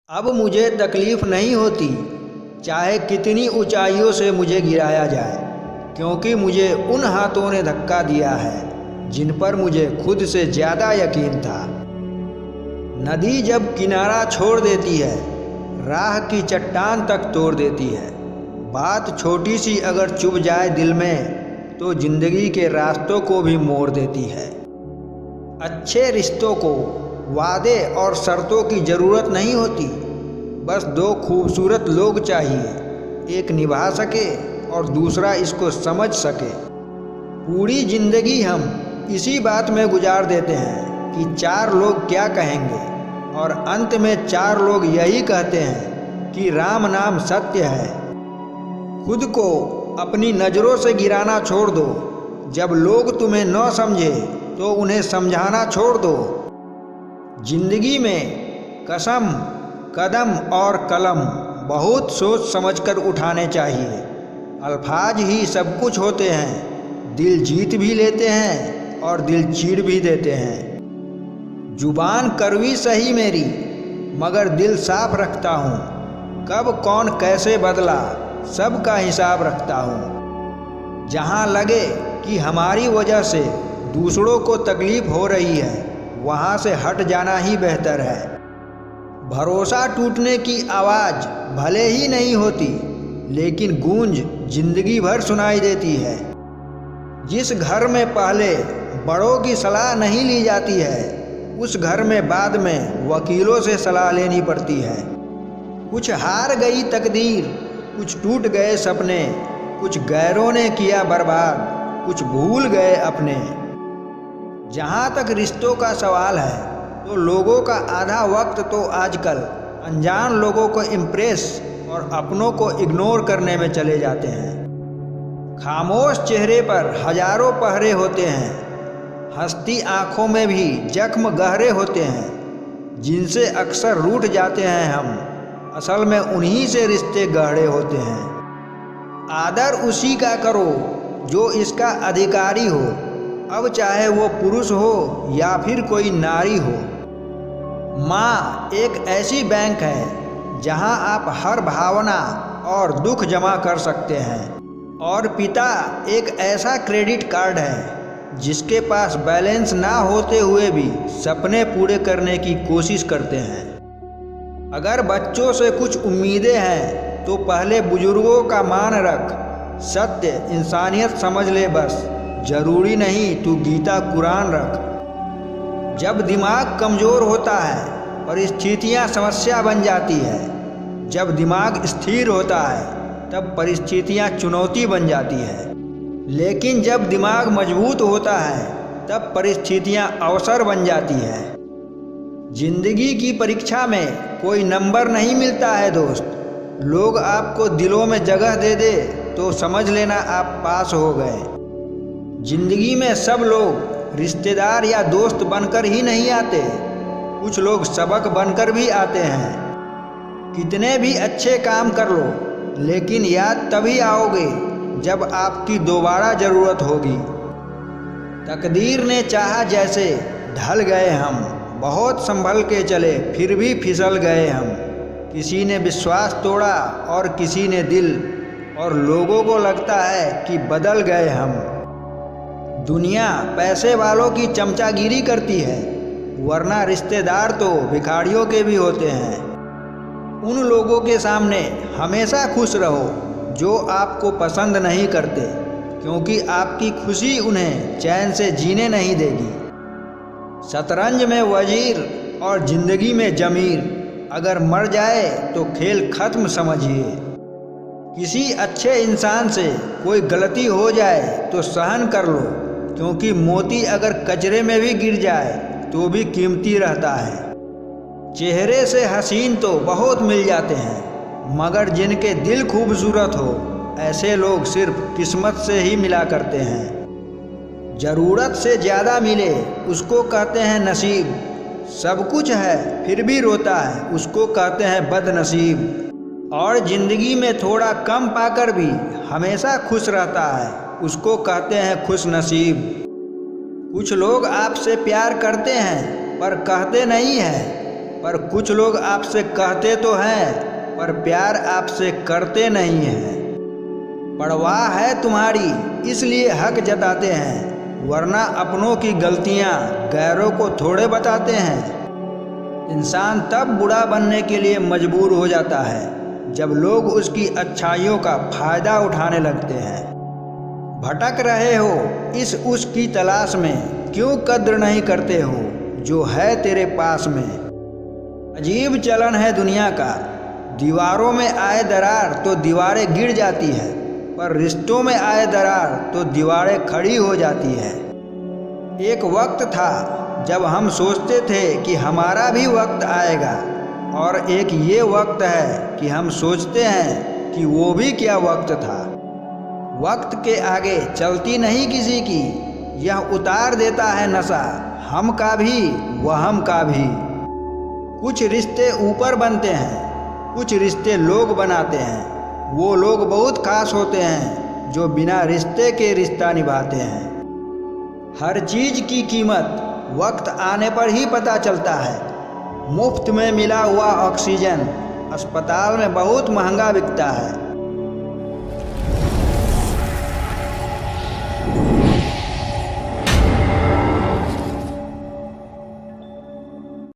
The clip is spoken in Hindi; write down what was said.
अब मुझे तकलीफ़ नहीं होती, चाहे कितनी ऊंचाइयों से मुझे गिराया जाए, क्योंकि मुझे उन हाथों ने धक्का दिया है जिन पर मुझे खुद से ज़्यादा यकीन था। नदी जब किनारा छोड़ देती है, राह की चट्टान तक तोड़ देती है। बात छोटी सी अगर चुभ जाए दिल में, तो ज़िंदगी के रास्तों को भी मोड़ देती है। अच्छे रिश्तों को वादे और शर्तों की ज़रूरत नहीं होती, बस दो खूबसूरत लोग चाहिए, एक निभा सके और दूसरा इसको समझ सके। पूरी ज़िंदगी हम इसी बात में गुजार देते हैं कि चार लोग क्या कहेंगे, और अंत में चार लोग यही कहते हैं कि राम नाम सत्य है। खुद को अपनी नज़रों से गिराना छोड़ दो। जब लोग तुम्हें न समझे तो उन्हें समझाना छोड़ दो। जिंदगी में कसम, कदम और कलम बहुत सोच समझकर उठाने चाहिए। अल्फाज ही सब कुछ होते हैं, दिल जीत भी लेते हैं और दिल चीर भी देते हैं। जुबान कड़वी सही मेरी, मगर दिल साफ रखता हूँ। कब कौन कैसे बदला, सबका हिसाब रखता हूँ। जहाँ लगे कि हमारी वजह से दूसरों को तकलीफ हो रही है, वहाँ से हट जाना ही बेहतर है। भरोसा टूटने की आवाज़ भले ही नहीं होती, लेकिन गूंज जिंदगी भर सुनाई देती है। जिस घर में पहले बड़ों की सलाह नहीं ली जाती है, उस घर में बाद में वकीलों से सलाह लेनी पड़ती है। कुछ हार गई तकदीर, कुछ टूट गए सपने, कुछ गैरों ने किया बर्बाद, कुछ भूल गए अपने। जहाँ तक रिश्तों का सवाल है, तो लोगों का आधा वक्त तो आजकल अनजान लोगों को इम्प्रेस और अपनों को इग्नोर करने में चले जाते हैं। खामोश चेहरे पर हजारों पहरे होते हैं, हंसती आँखों में भी जख्म गहरे होते हैं, जिनसे अक्सर रूठ जाते हैं हम। असल में उन्हीं से रिश्ते गहरे होते हैं। आदर उसी का करो जो इसका अधिकारी हो, अब चाहे वो पुरुष हो या फिर कोई नारी हो। माँ एक ऐसी बैंक है जहाँ आप हर भावना और दुख जमा कर सकते हैं, और पिता एक ऐसा क्रेडिट कार्ड है जिसके पास बैलेंस ना होते हुए भी सपने पूरे करने की कोशिश करते हैं। अगर बच्चों से कुछ उम्मीदें हैं तो पहले बुजुर्गों का मान रख, सत्य इंसानियत समझ ले बस, जरूरी नहीं तू गीता कुरान रख। जब दिमाग कमज़ोर होता है, परिस्थितियाँ समस्या बन जाती है। जब दिमाग स्थिर होता है, तब परिस्थितियाँ चुनौती बन जाती है। लेकिन जब दिमाग मजबूत होता है, तब परिस्थितियाँ अवसर बन जाती है। जिंदगी की परीक्षा में कोई नंबर नहीं मिलता है दोस्त। लोग आपको दिलों में जगह दे दे तो समझ लेना आप पास हो गए। जिंदगी में सब लोग रिश्तेदार या दोस्त बनकर ही नहीं आते, कुछ लोग सबक बनकर भी आते हैं। कितने भी अच्छे काम कर लो, लेकिन याद तभी आओगे जब आपकी दोबारा ज़रूरत होगी। तकदीर ने चाहा जैसे ढल गए हम, बहुत संभल के चले फिर भी फिसल गए हम। किसी ने विश्वास तोड़ा और किसी ने दिल, और लोगों को लगता है कि बदल गए हम। दुनिया पैसे वालों की चमचागिरी करती है, वरना रिश्तेदार तो भिखारियों के भी होते हैं। उन लोगों के सामने हमेशा खुश रहो जो आपको पसंद नहीं करते, क्योंकि आपकी खुशी उन्हें चैन से जीने नहीं देगी। शतरंज में वजीर और जिंदगी में जमीर, अगर मर जाए तो खेल खत्म समझिए। किसी अच्छे इंसान से कोई गलती हो जाए तो सहन कर लो, क्योंकि मोती अगर कचरे में भी गिर जाए तो भी कीमती रहता है। चेहरे से हसीन तो बहुत मिल जाते हैं, मगर जिनके दिल खूबसूरत हो, ऐसे लोग सिर्फ किस्मत से ही मिला करते हैं। ज़रूरत से ज़्यादा मिले उसको कहते हैं नसीब, सब कुछ है फिर भी रोता है उसको कहते हैं बदनसीब। और ज़िंदगी में थोड़ा कम पाकर भी हमेशा खुश रहता है, उसको कहते हैं खुश नसीब। कुछ लोग आपसे प्यार करते हैं पर कहते नहीं हैं, पर कुछ लोग आपसे कहते तो हैं पर प्यार आपसे करते नहीं हैं। परवाह है तुम्हारी इसलिए हक जताते हैं, वरना अपनों की गलतियां गैरों को थोड़े बताते हैं। इंसान तब बुरा बनने के लिए मजबूर हो जाता है जब लोग उसकी अच्छाइयों का फायदा उठाने लगते हैं। भटक रहे हो इस उसकी तलाश में, क्यों कद्र नहीं करते हो जो है तेरे पास में। अजीब चलन है दुनिया का, दीवारों में आए दरार तो दीवारें गिर जाती है, पर रिश्तों में आए दरार तो दीवारें खड़ी हो जाती है। एक वक्त था जब हम सोचते थे कि हमारा भी वक्त आएगा, और एक ये वक्त है कि हम सोचते हैं कि वो भी क्या वक्त था। वक्त के आगे चलती नहीं किसी की, यह उतार देता है नशा हम का भी वहम का भी। कुछ रिश्ते ऊपर बनते हैं, कुछ रिश्ते लोग बनाते हैं। वो लोग बहुत खास होते हैं जो बिना रिश्ते के रिश्ता निभाते हैं। हर चीज़ की कीमत वक्त आने पर ही पता चलता है। मुफ्त में मिला हुआ ऑक्सीजन अस्पताल में बहुत महंगा बिकता है।